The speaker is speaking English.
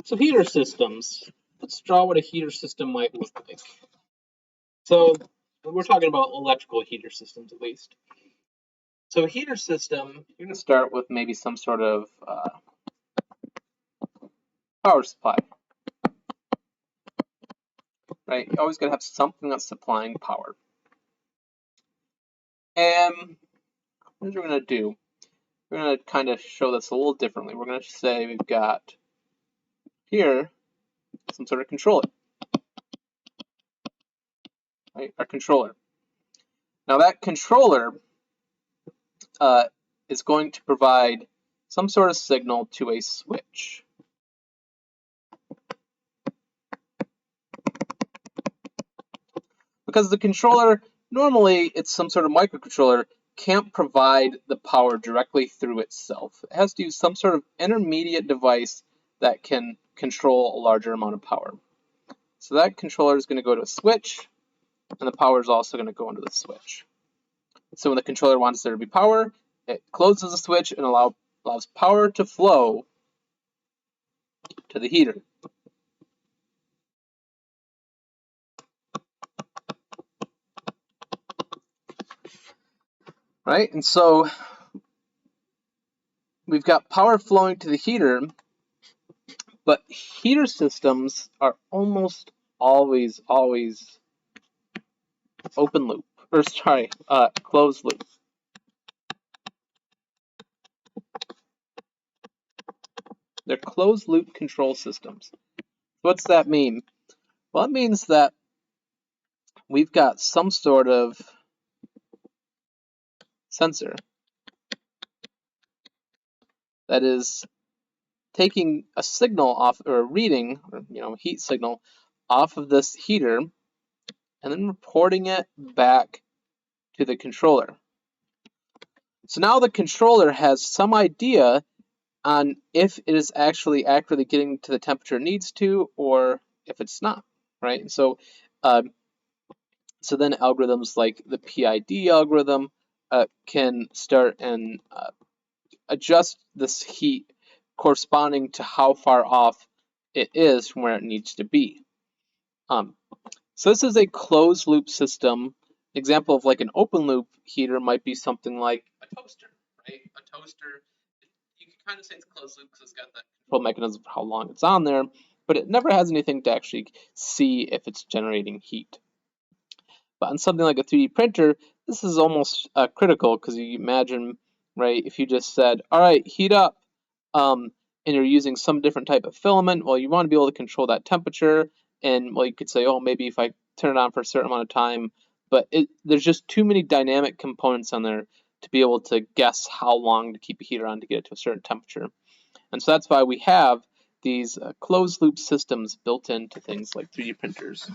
So heater systems. Let's draw what a heater system might look like. So we're talking about electrical heater systems at least. So a heater system, you're going to start with maybe some sort of power supply, right? You always got to have something that's supplying power. And what we're going to do, we're going to kind of show this a little differently. We're going to say we've got here some sort of controller, right? Our controller. Now that controller is going to provide some sort of signal to a switch. Because the controller, normally it's some sort of microcontroller, can't provide the power directly through itself. It has to use some sort of intermediate device that can control a larger amount of power. So that controller is going to go to a switch, and the power is also going to go into the switch. So when the controller wants there to be power, it closes the switch and allows power to flow to the heater. Right? And so we've got power flowing to the heater, but heater systems are almost always open loop, or sorry, closed loop. They're closed loop control systems. What's that mean? Well, it means that we've got some sort of sensor that is taking a signal off, or a reading, or heat signal off of this heater, and then reporting it back to the controller. So now the controller has some idea on if it is actually accurately getting to the temperature it needs to, or if it's not, right? And so then algorithms like the PID algorithm can start and adjust this heat corresponding to how far off it is from where it needs to be. So this is a closed loop system. An example of like an open loop heater might be something like a toaster, right? A toaster, you can kind of say it's closed loop because it's got that control mechanism for how long it's on there, but it never has anything to actually see if it's generating heat. But on something like a 3D printer, this is almost critical, because you imagine, right, if you just said, all right, heat up, and you're using some different type of filament, well, you want to be able to control that temperature, and well, you could say, oh, maybe if I turn it on for a certain amount of time, but there's just too many dynamic components on there to be able to guess how long to keep a heater on to get it to a certain temperature. And so that's why we have these closed loop systems built into things like 3D printers.